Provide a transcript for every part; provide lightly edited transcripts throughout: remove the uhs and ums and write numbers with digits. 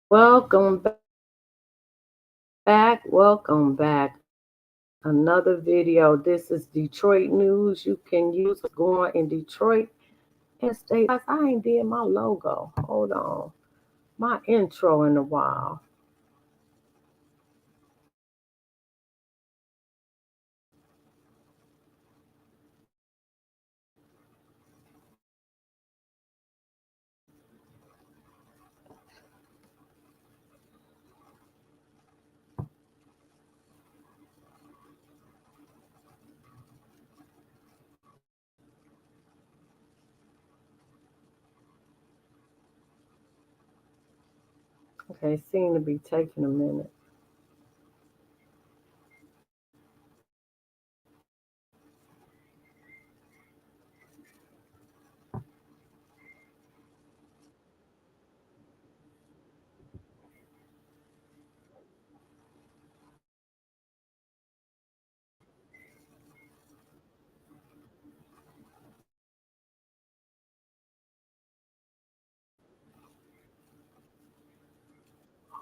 Welcome back. Welcome back. Another video. This is Detroit news you can use going in Detroit and state. I ain't did my logo. Hold on. My intro in a while. Okay, seem to be taking a minute.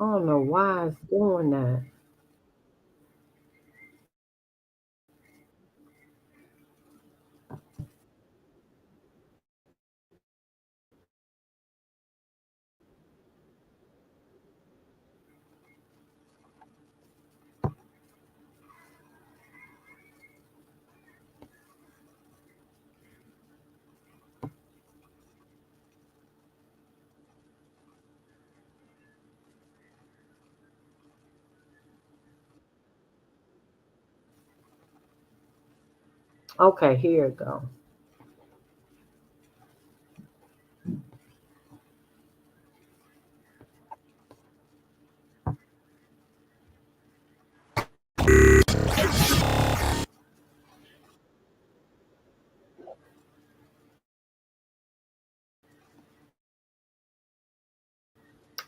I don't know why it's doing that. Okay, here it go.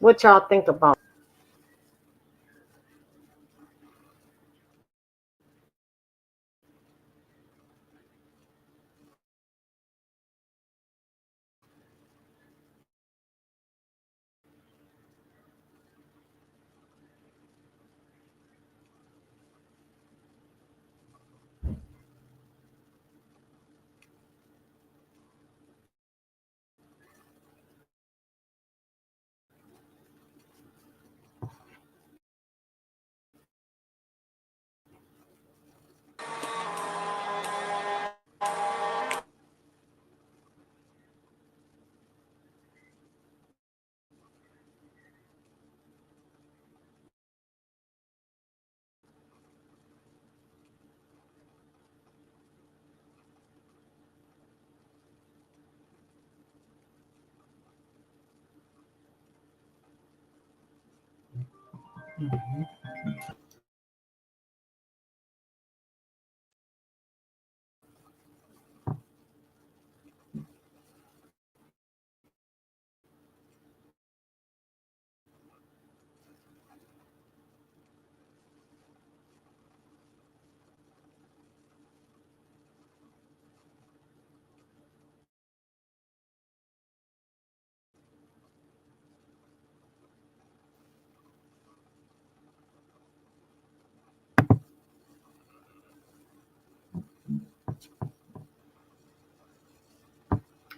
What y'all think about?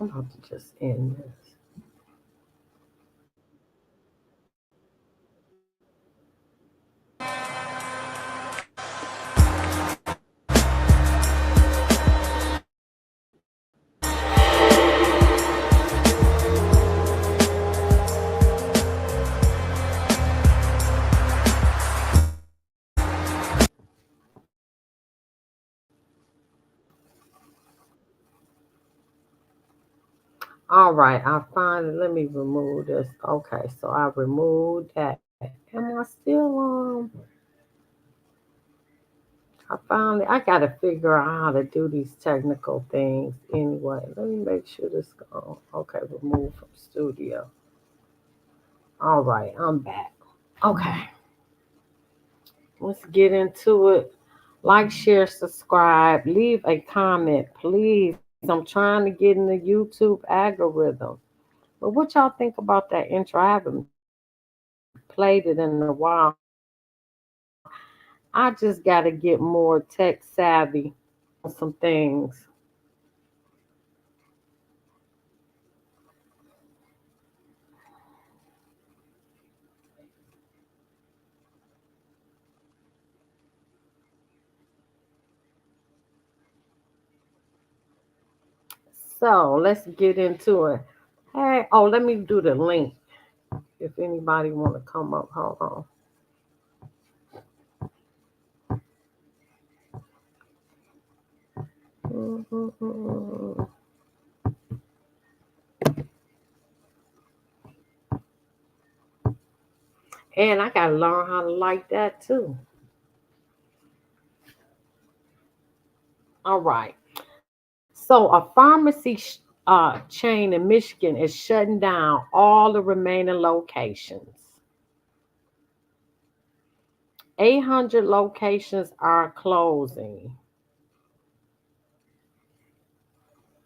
I'm about to just end this. All right, I finally let me remove this. Okay, so I removed that. Am I still I gotta figure out how to do these technical things anyway. Let me make sure this gone. Okay, remove from studio. All right, I'm back. Okay, let's get into it. Like, share, subscribe, leave a comment, please. I'm trying to get in the YouTube algorithm. But what y'all think about that intro? I haven't played it in a while. I just got to get more tech savvy on some things. So let's get into it. Hey, oh, let me do the link if anybody want to come up. Hold on. Mm-mm-mm. And I got to learn how to like that too. All right. So a pharmacy chain in Michigan is shutting down all the remaining locations. 800 locations are closing.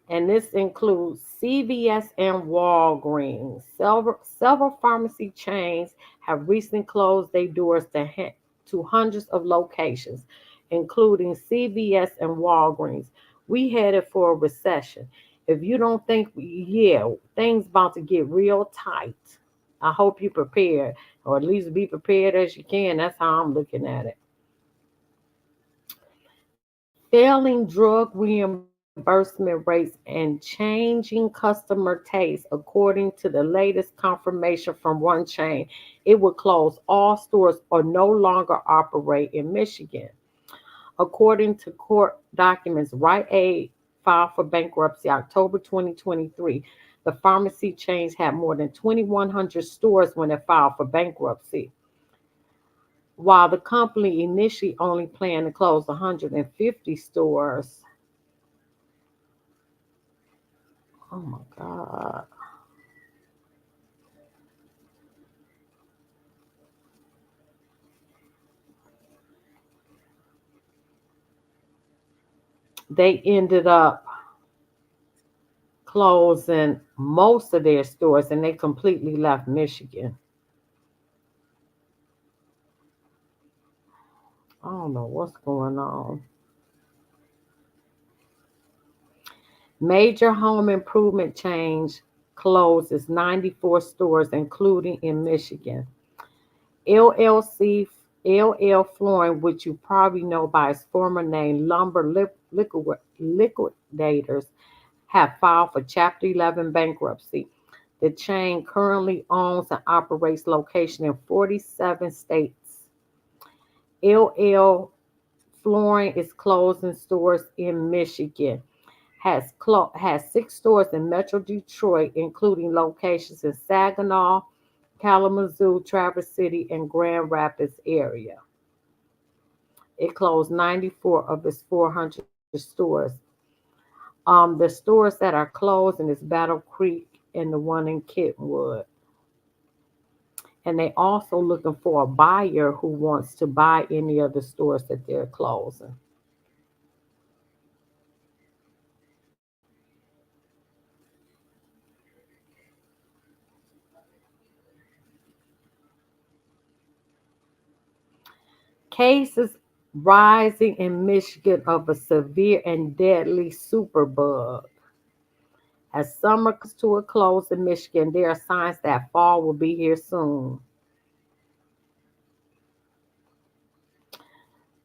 And this includes CVS and Walgreens. Several pharmacy chains have recently closed their doors to hundreds of locations, including CVS and Walgreens. We headed for a recession. If you don't think, yeah, things about to get real tight. I hope you're prepared, or at least be prepared as you can. That's how I'm looking at it. Failing drug reimbursement rates and changing customer tastes, according to the latest confirmation from one chain, it would close all stores or no longer operate in Michigan. According to court documents, Rite Aid filed for bankruptcy October 2023. The pharmacy chains had more than 2,100 stores when it filed for bankruptcy, while the company initially only planned to close 150 stores. Oh my God. They ended up closing most of their stores and they completely left Michigan. I don't know what's going on. Major home improvement change closes 94 stores, including in Michigan. LLC LL Flooring, which you probably know by its former name, Liquidators, have filed for Chapter 11 bankruptcy. The chain currently owns and operates locations in 47 states. LL Flooring is closing stores in Michigan. Has 6 stores in Metro Detroit, including locations in Saginaw, Kalamazoo, Traverse City, and Grand Rapids area. It closed 94 of its 400 stores. The stores that are closing is Battle Creek and the one in Kentwood. And they also looking for a buyer who wants to buy any of the stores that they're closing. Cases rising in Michigan of a severe and deadly superbug. As summer comes to a close in Michigan, there are signs that fall will be here soon.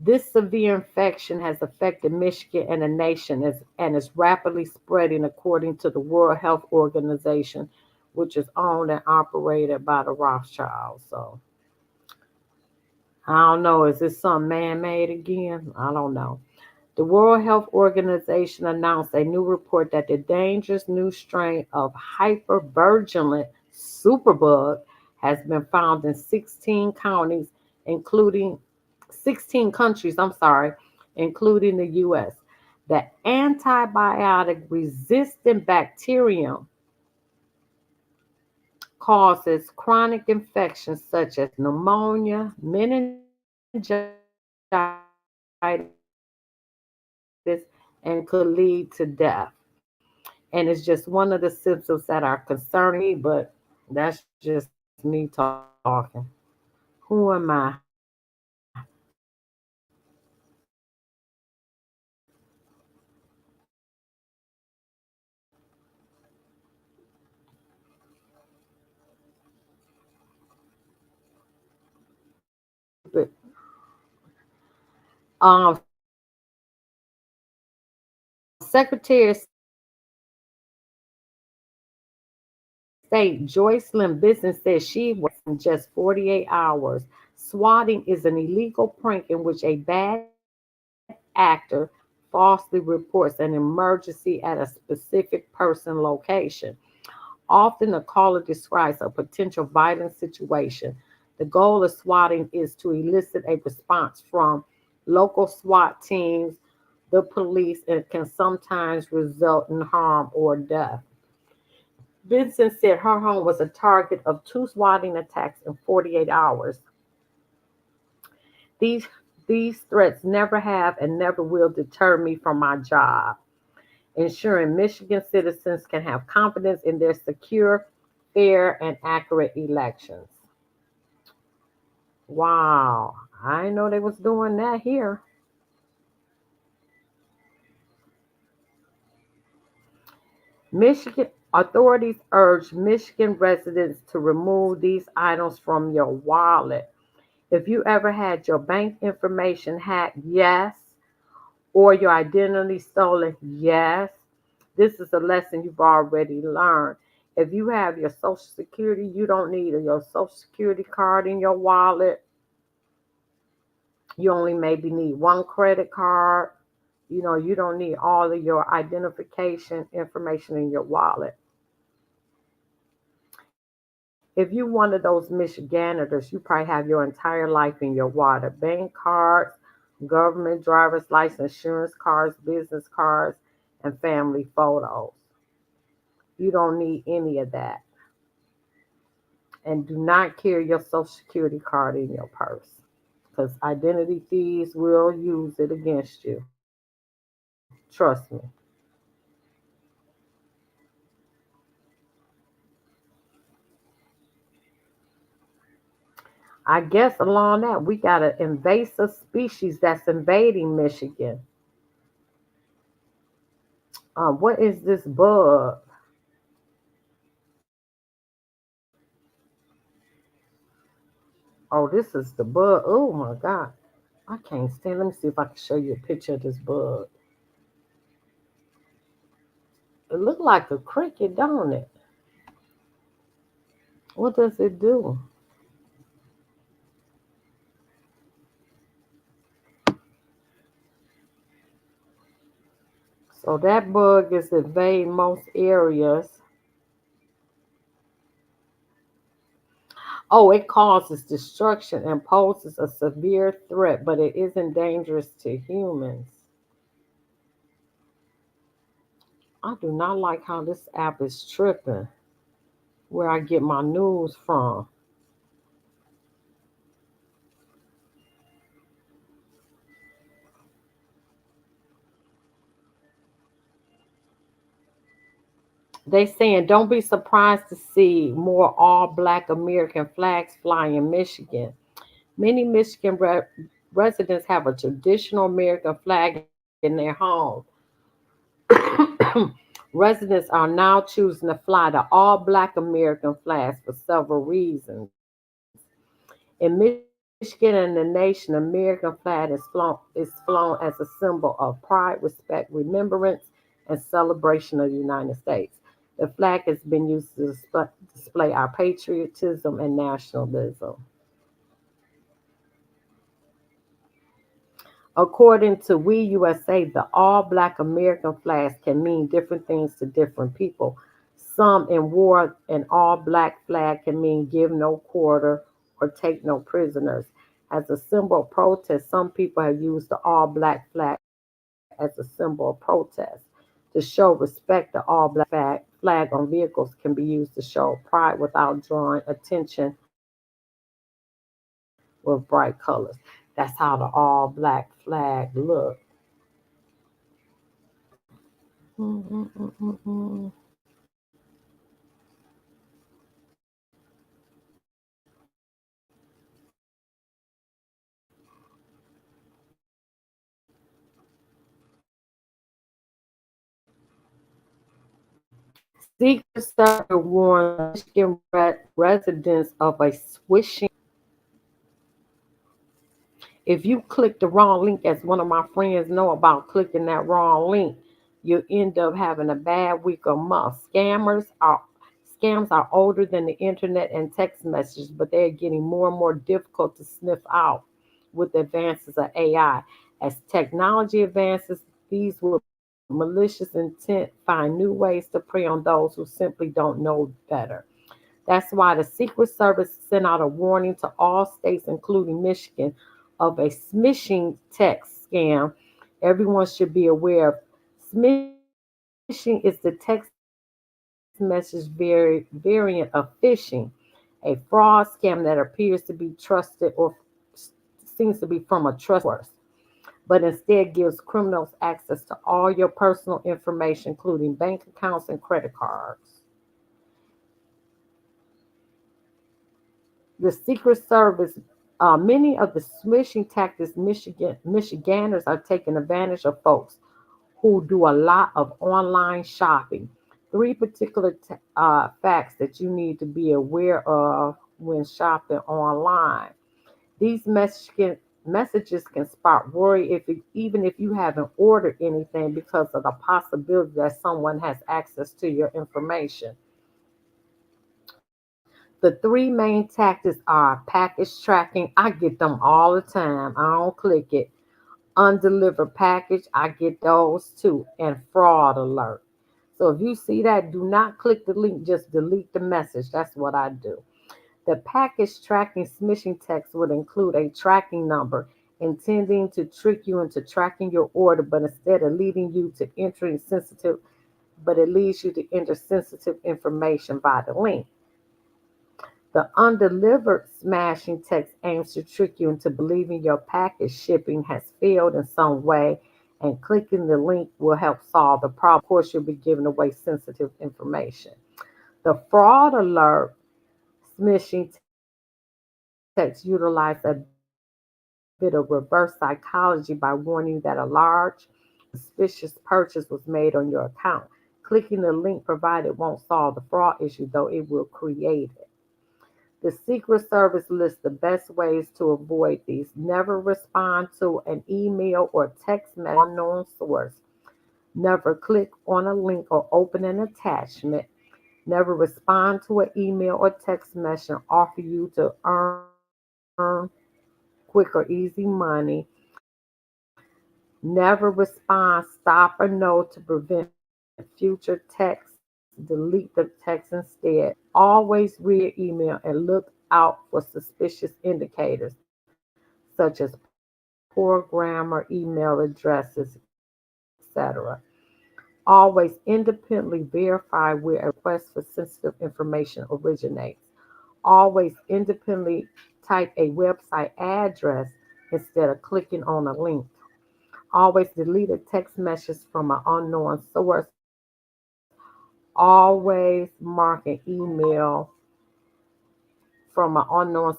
This severe infection has affected Michigan and the nation and is rapidly spreading, according to the World Health Organization, which is owned and operated by the Rothschilds. So I don't know. Is this something man made again? I don't know. The World Health Organization announced a new report that the dangerous new strain of hypervirulent superbug has been found in 16 counties, including 16 countries, I'm sorry, including the US. The antibiotic resistant bacterium causes chronic infections such as pneumonia, meningitis, and could lead to death. And it's just one of the symptoms that are concerning me, but that's just me talking. Who am I? Stupid. Secretary of State Joycelyn Benson said she was in just 48 hours. Swatting is an illegal prank in which a bad actor falsely reports an emergency at a specific person location. Often, the caller describes a potential violent situation. The goal of swatting is to elicit a response from local SWAT teams, the police, and can sometimes result in harm or death. Benson said her home was a target of two swatting attacks in 48 hours. These, these threats never have and never will deter me from my job, ensuring Michigan citizens can have confidence in their secure, fair, and accurate elections. Wow, I didn't know they was doing that here. Michigan authorities urge Michigan residents to remove these items from your wallet. If you ever had your bank information hacked, yes, or your identity stolen, yes, this is a lesson you've already learned. If you have your Social Security, you don't need your Social Security card in your wallet. You only maybe need one credit card. You don't need all of your identification information in your wallet. If you're one of those Michiganders, you probably have your entire life in your wallet. Bank cards, government driver's license, insurance cards, business cards, and family photos. You don't need any of that. And do not carry your Social Security card in your purse because identity thieves will use it against you. Trust me. I guess along that, we got an invasive species that's invading Michigan. What is this bug? Oh, this is the bug. Oh my God. I can't stand. Let me see if I can show you a picture of this bug. It looked like a cricket, don't it? What does it do? So that bug is invading most areas. Oh, it causes destruction and poses a severe threat, but it isn't dangerous to humans. I do not like how this app is tripping, where I get my news from. They saying don't be surprised to see more all black American flags fly in Michigan. Many Michigan residents have a traditional American flag in their home. Residents are now choosing to fly the all black American flags for several reasons. In Michigan and the nation, the American flag is flown as a symbol of pride, respect, remembrance, and celebration of the United States. The flag has been used to display our patriotism and nationalism. According to We USA, the all black American flags can mean different things to different people. Some in war, an all black flag can mean give no quarter or take no prisoners. As a symbol of protest, some people have used the all black flag as a symbol of protest. To show respect, the all black flag on vehicles can be used to show pride without drawing attention with bright colors. That's how the all black flag look. Mm, mm, mm, mm, mm. Secret Service warns Michigan residents of a swishing. If you click the wrong link, as one of my friends know about clicking that wrong link, you end up having a bad week or month. Scams are older than the internet and text messages, but they're getting more and more difficult to sniff out with the advances of AI. As technology advances, these with malicious intent find new ways to prey on those who simply don't know better. That's why the Secret Service sent out a warning to all states, including Michigan, of a smishing text scam. Everyone should be aware of. Smishing is the text message variant of phishing, a fraud scam that appears to be trusted or seems to be from a trusted source, but instead gives criminals access to all your personal information, including bank accounts and credit cards. The Secret Service, many of the smishing tactics Michiganders are taking advantage of folks who do a lot of online shopping. Three particular facts that you need to be aware of when shopping online. These messages can spark worry even if you haven't ordered anything because of the possibility that someone has access to your information. The three main tactics are package tracking. I get them all the time. I don't click it. Undelivered package. I get those too. And fraud alert. So if you see that, do not click the link. Just delete the message. That's what I do. The package tracking smishing text would include a tracking number intending to trick you into tracking your order, but instead of leading you to entering sensitive, but it leads you to enter sensitive information by the link. The undelivered smashing text aims to trick you into believing your package shipping has failed in some way, and clicking the link will help solve the problem. Of course, you'll be giving away sensitive information. The fraud alert smishing text utilize a bit of reverse psychology by warning that a large, suspicious purchase was made on your account. Clicking the link provided won't solve the fraud issue, though it will create it. The Secret Service lists the best ways to avoid these. Never respond to an email or text message from an unknown source. Never click on a link or open an attachment. Never respond to an email or text message and offer you to earn quick or easy money. Never respond, stop, or no to prevent future texts. Delete the text instead. Always read your email and look out for suspicious indicators such as poor grammar, email addresses, etc. Always independently verify where a request for sensitive information originates. Always independently type a website address instead of clicking on a link. Always delete a text message from an unknown source. Always mark an email from an unknown,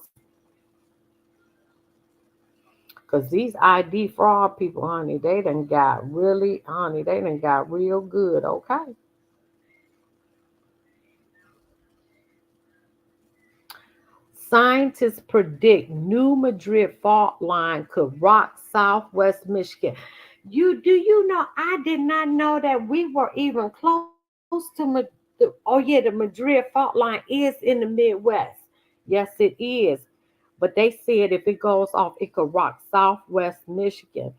because these ID fraud people, honey, they done got real good, okay? Scientists predict new Madrid fault line could rock southwest Michigan. You know, I did not know that we were even close to oh yeah, the Madrid fault line is in the Midwest. Yes, it is. But they said if it goes off, it could rock southwest Michigan.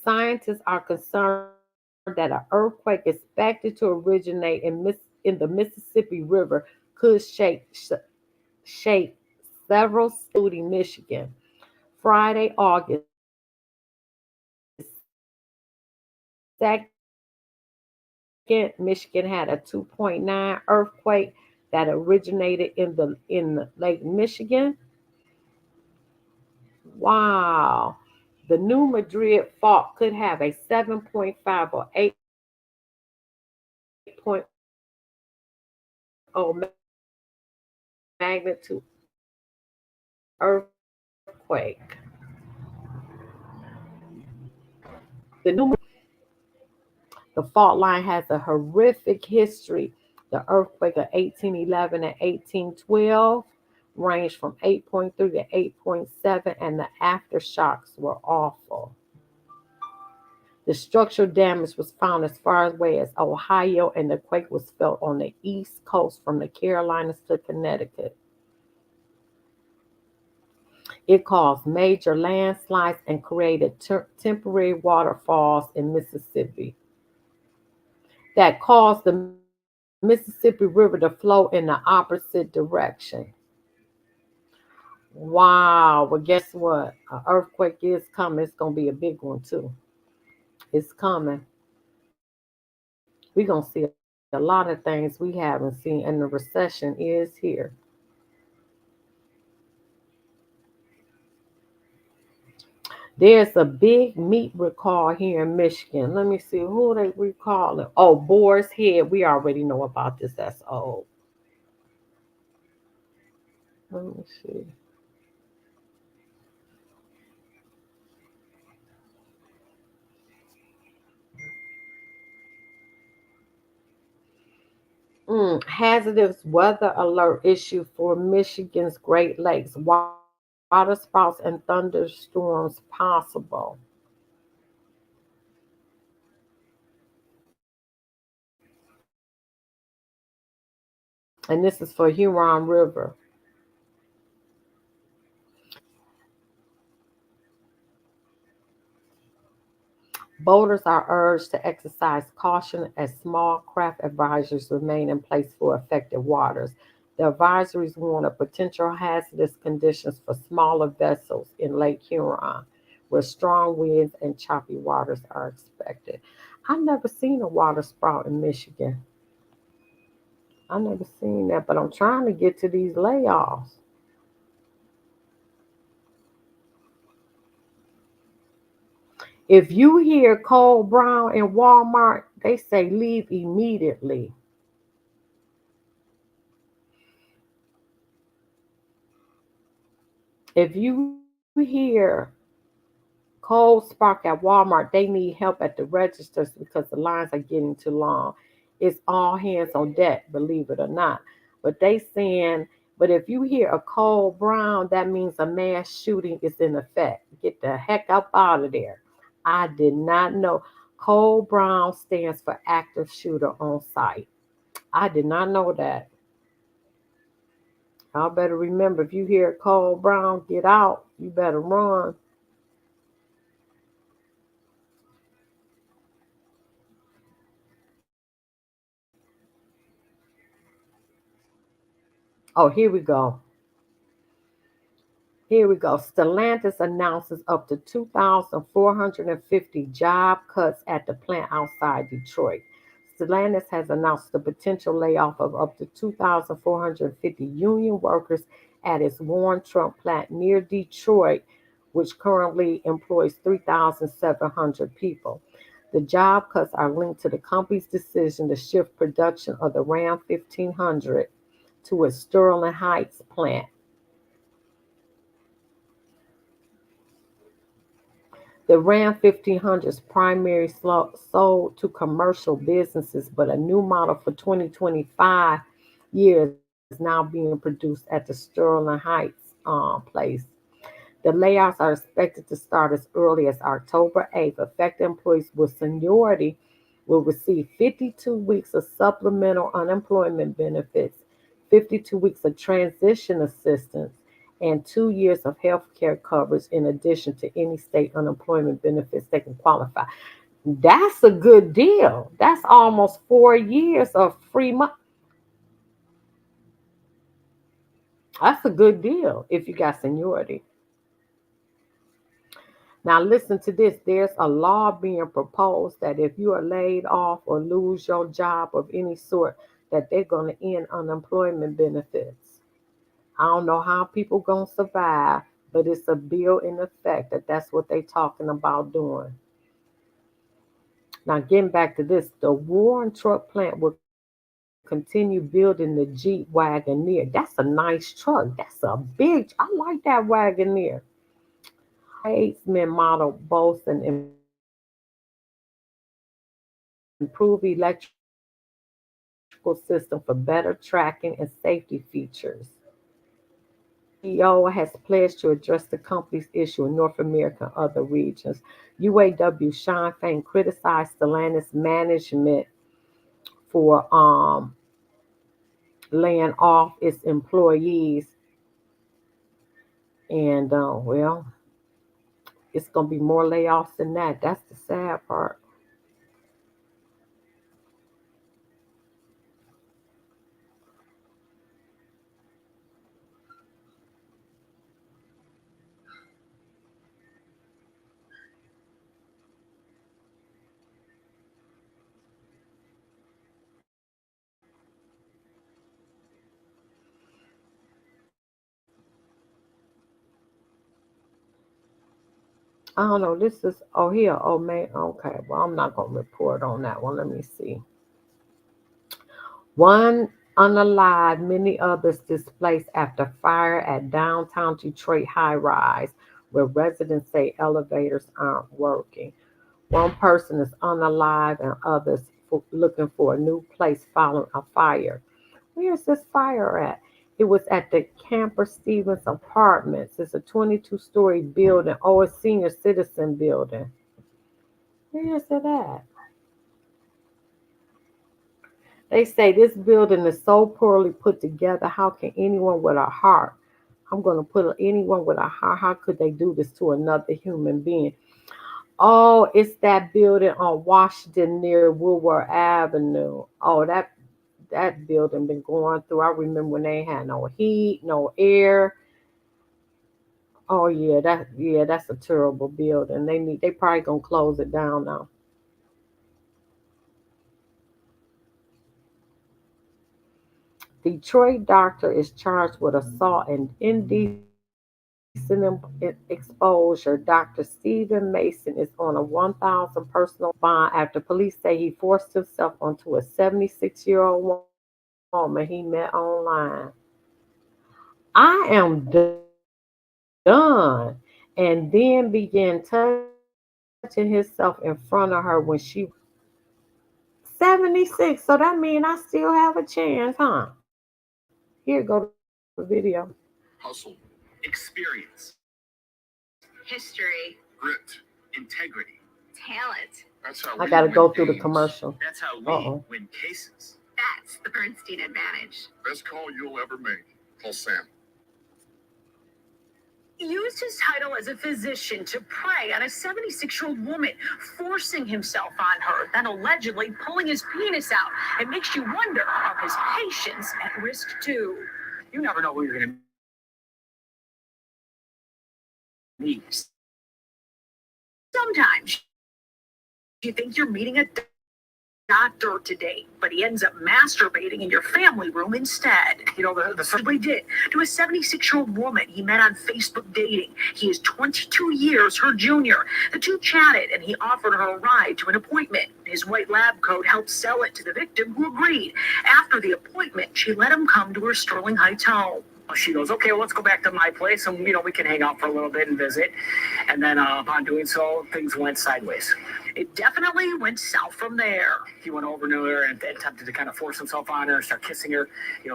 Scientists are concerned that an earthquake expected to originate in the Mississippi River could shake several states, including Michigan. Friday, August 2nd, Michigan had a 2.9 earthquake that originated in Lake Michigan. Wow. The new Madrid fault could have a 7.5 or 8 magnitude magnitude earthquake. The new The fault line has a horrific history. The earthquake of 1811 and 1812 ranged from 8.3 to 8.7, and the aftershocks were awful. The structural damage was found as far away as Ohio, and the quake was felt on the East Coast from the Carolinas to Connecticut. It caused major landslides and created temporary waterfalls in Mississippi that caused the Mississippi River to flow in the opposite direction. Wow. Well, guess what? An earthquake is coming. It's going to be a big one, too. It's coming. We're going to see a lot of things we haven't seen, and the recession is here. There's a big meat recall here in Michigan. Let me see who they recalling. Oh, Boar's Head. We already know about this. That's old. Let me see. Hazardous weather alert issued for Michigan's Great Lakes. Waterspouts and thunderstorms possible. And this is for Huron River. Boaters are urged to exercise caution as small craft advisories remain in place for affected waters. The advisories warn of potential hazardous conditions for smaller vessels in Lake Huron, where strong winds and choppy waters are expected. I've never seen a water sprout in Michigan. I've never seen that, but I'm trying to get to these layoffs. If you hear Cole Brown in Walmart, they say leave immediately. If you hear Cold Spark at Walmart, they need help at the registers because the lines are getting too long. It's all hands on deck, believe it or not. But they saying, but if you hear a Cole Brown, that means a mass shooting is in effect. Get the heck up out of there. I did not know. Cole Brown stands for active shooter on site. I did not know that. Y'all better remember if you hear Cole Brown get out, you better run. Oh, here we go. Here we go. Stellantis announces up to 2,450 job cuts at the plant outside Detroit. Stellantis has announced the potential layoff of up to 2,450 union workers at its Warren Truck plant near Detroit, which currently employs 3,700 people. The job cuts are linked to the company's decision to shift production of the Ram 1500 to its Sterling Heights plant. The Ram 1500 is primarily sold to commercial businesses, but a new model for 2025 year is now being produced at the Sterling Heights place. The layouts are expected to start as early as October 8th. Affected employees with seniority will receive 52 weeks of supplemental unemployment benefits, 52 weeks of transition assistance, and 2 years of health care coverage in addition to any state unemployment benefits they can qualify. That's a good deal. That's almost 4 years of free money. That's a good deal if you got seniority. Now, listen to this. There's a law being proposed that if you are laid off or lose your job of any sort, that they're going to end unemployment benefits. I don't know how people going to survive, but it's a bill in effect that that's what they're talking about doing. Now, getting back to this, the Warren Truck plant will continue building the Jeep Wagoneer. That's a nice truck. That's a big. I like that Wagoneer. Statesman model boasts an improved electrical system for better tracking and safety features. CEO has pledged to address the company's issue in North America and other regions. UAW Sean Fain criticized Stellantis management for laying off its employees, and well, it's gonna be more layoffs than that. That's the sad part. I don't know. This is here. Oh man. Okay. Well, I'm not gonna report on that one. Let me see. One unalive, many others displaced after fire at downtown Detroit high rise, where residents say elevators aren't working. One person is unalive and others looking for a new place following a fire. Where is this fire at? It was at the Camper Stevens Apartments. It's a 22-story building. Oh, a senior citizen building. Where is it at? They say this building is so poorly put together. How can anyone with a heart? I'm going to put anyone with a heart. How could they do this to another human being? Oh, it's that building on Washington near Woodward Avenue. Oh, that building been going through. I remember when they had no heat, no air. Oh yeah, that's a terrible building. They probably gonna close it down now. Detroit doctor is charged with assault and indecent exposure. Dr. Stephen Mason is on a 1,000 personal bond after police say he forced himself onto a 76-year-old woman he met online. I am done. And then began touching himself in front of her when she 76. So that means I still have a chance, huh? Here go the video. Hustle, experience, history, grit, integrity. talent. That's how I we gotta win go through the games. commercial. That's how we Uh-oh. win cases. That's the Bernstein advantage. Best call you'll ever make. Call Sam. Used his title as a physician to prey on a 76-year-old woman, forcing himself on her, then allegedly pulling his penis out. It makes you wonder, are his patients at risk too? You never know who you're going to meet. Sometimes you think you're meeting a doctor today, but he ends up masturbating in your family room instead. You know, the He did to a 76-year-old woman he met on Facebook dating. He is 22 years her junior. The two chatted and he offered her a ride to an appointment. His white lab coat helped sell it to the victim, who agreed. After the appointment, she let him come to her Sterling Heights home. she goes, okay, well, let's go back to my place and, we can hang out for a little bit and visit. And then upon doing so, things went sideways. It definitely went south from there. He went over to her and attempted to kind of force himself on her, start kissing her.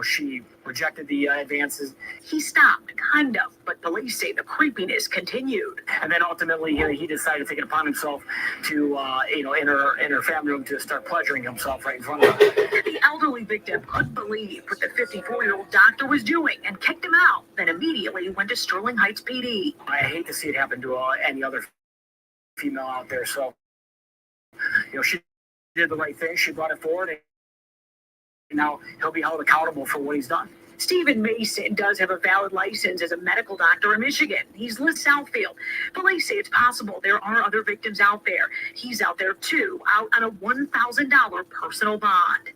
She rejected the advances. He stopped, kind of, but police say the creepiness continued. And then ultimately, he decided to take it upon himself to, in her family room to start pleasuring himself right in front of her. The elderly victim couldn't believe what the 54-year-old doctor was doing and kicked him out, then immediately went to Sterling Heights PD. I hate to see it happen to any other female out there. So, she did the right thing. She brought it forward, and now he'll be held accountable for what he's done. Stephen Mason does have a valid license as a medical doctor in Michigan. He's Liz Southfield. Police say it's possible there are other victims out there. He's out there too, out on a $1,000 personal bond.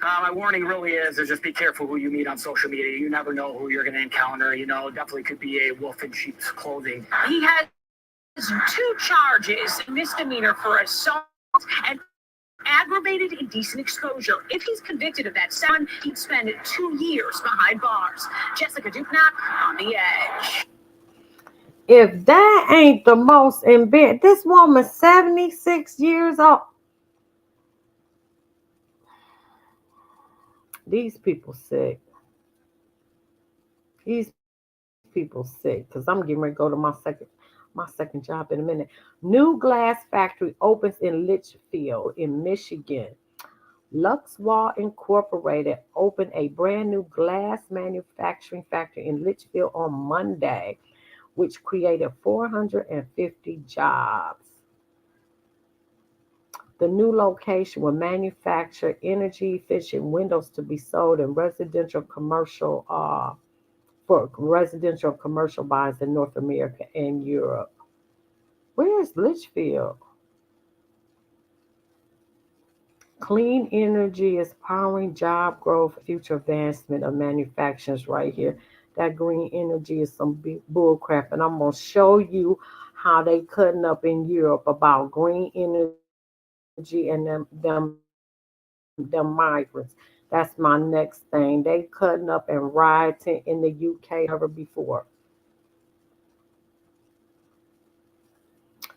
My warning really is just be careful who you meet on social media. You never know who you're going to encounter. Definitely could be a wolf in sheep's clothing. He has 2 charges, misdemeanor for assault and aggravated indecent exposure. If he's convicted of that sound, he'd spend 2 years behind bars. Jessica Dupnack on The Edge. If that ain't the most embarrassing, this woman 76 years old. These people sick. These people sick. Cause I'm getting ready to go to my second job in a minute. New glass factory opens in Litchfield in Michigan. Luxwall Incorporated opened a brand new glass manufacturing factory in Litchfield on Monday, which created 450 jobs. The new location will manufacture energy efficient windows to be sold in residential commercial for residential commercial buyers in North America and Europe. Where is Litchfield? Clean energy is powering job growth, future advancement of manufacturers right here. That green energy is some big bull crap, and I'm gonna show you how they cutting up in Europe about green energy and them migrants. That's my next thing. They cutting up and rioting in the UK never before.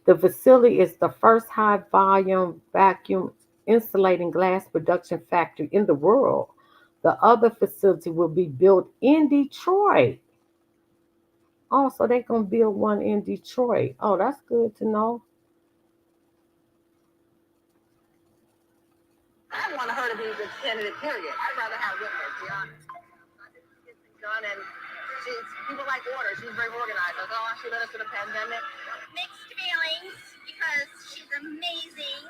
The facility is the first high volume vacuum insulating glass production factory in the world. The other facility will be built in Detroit. Oh, so they're going to build one in Detroit. Oh, that's good to know. I don't want her to be the candidate, period. I'd rather have Whitmer, to be honest. I think she gets things done, and people like order. She's very organized. That's all she led us through the pandemic. Mixed feelings because she's amazing,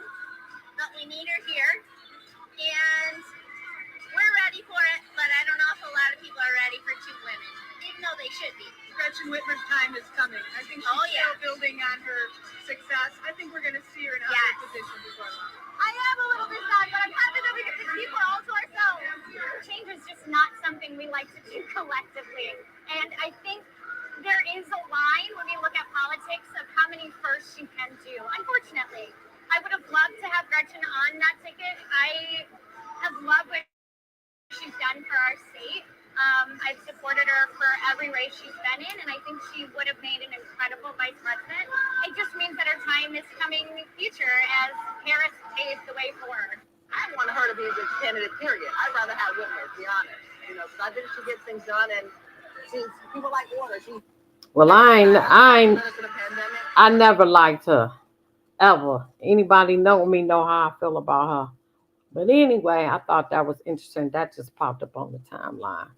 but we need her here. And we're ready for it, but I don't know if a lot of people are ready for two women, even though they should be. Gretchen Whitmer's time is coming. I think she's still building on her success. I think we're going to see her in other positions as well. I am a little bit sad, but I'm happy that we get to keep her all to ourselves. Change is just not something we like to do collectively. And I think there is a line when we look at politics of how many firsts you can do. Unfortunately, I would have loved to have Gretchen on that ticket. I have loved what she's done for our state. I've supported her for every race she's been in, and I think she would have made an incredible vice president. It just means that her time is coming in the future as Harris paved the way for her. I don't want her to be the candidate, period. I'd rather have Whitmer, to be honest. Because I think she gets things done, and people like order. Well, I never liked her ever. Anybody know me know how I feel about her. But anyway, I thought that was interesting. That just popped up on the timeline.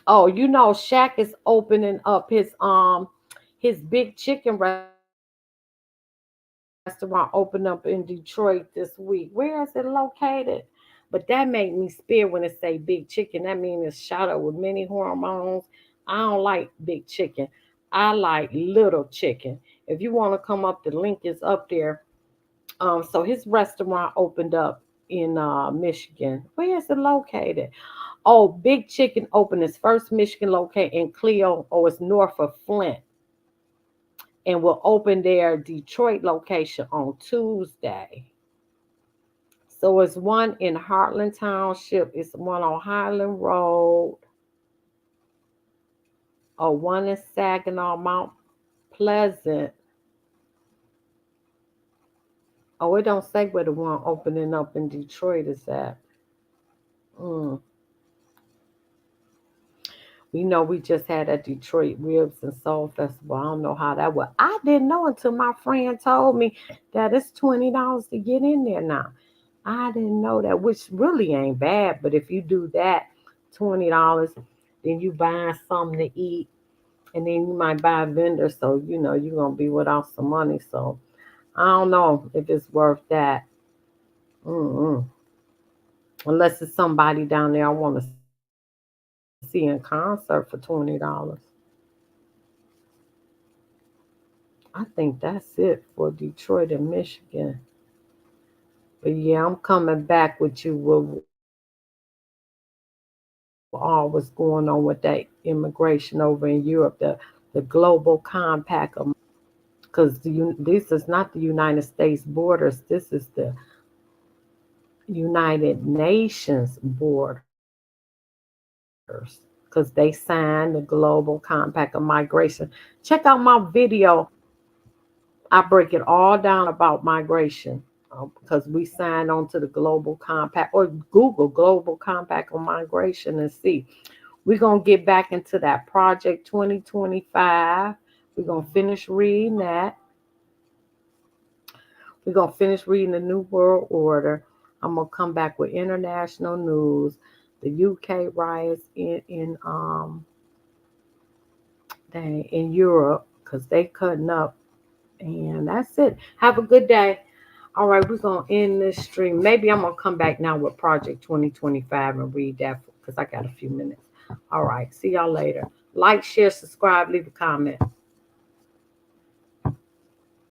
Oh, Shaq is opening up his big chicken restaurant opened up in Detroit this week. Where is it located? But that made me spear when it say big chicken. That means it's shot up with many hormones. I don't like big chicken. I like little chicken. If you want to come up, the link is up there. So his restaurant opened up in Michigan. Where is it located? Oh, Big Chicken opened its first Michigan location in Clio, or it's north of Flint, and will open their Detroit location on Tuesday. So it's one in Heartland Township, it's one on Highland Road, or one in Saginaw, Mount Pleasant. Oh, it don't say where the one opening up in Detroit is at. We know we just had a Detroit Ribs and Soul Festival. I don't know how that was. I didn't know until my friend told me that it's $20 to get in there now. I didn't know that, which really ain't bad. But if you do that, $20, then you buy something to eat, and then you might buy a vendor. So, you're going to be without some money. So, I don't know if it's worth that. Unless it's somebody down there I want to see in concert for $20. I think that's it for Detroit and Michigan. But yeah, I'm coming back with you with all what's going on with that immigration over in Europe, the global compact, because this is not the United States borders, this is the United Nations borders, because they signed the global compact of migration. Check out my video. I break it all down about migration because we signed on to the global compact, or Google global compact on migration and see. We're going to get back into that project 2025. We're going to finish reading that. We're going to finish reading the New World Order. I'm going to come back with international news, the UK riots in Europe, because they cutting up. And that's it. Have a good day. All right, we're going to end this stream. Maybe I'm going to come back now with Project 2025 and read that because I got a few minutes. All right, see y'all later. Like, share, subscribe, leave a comment.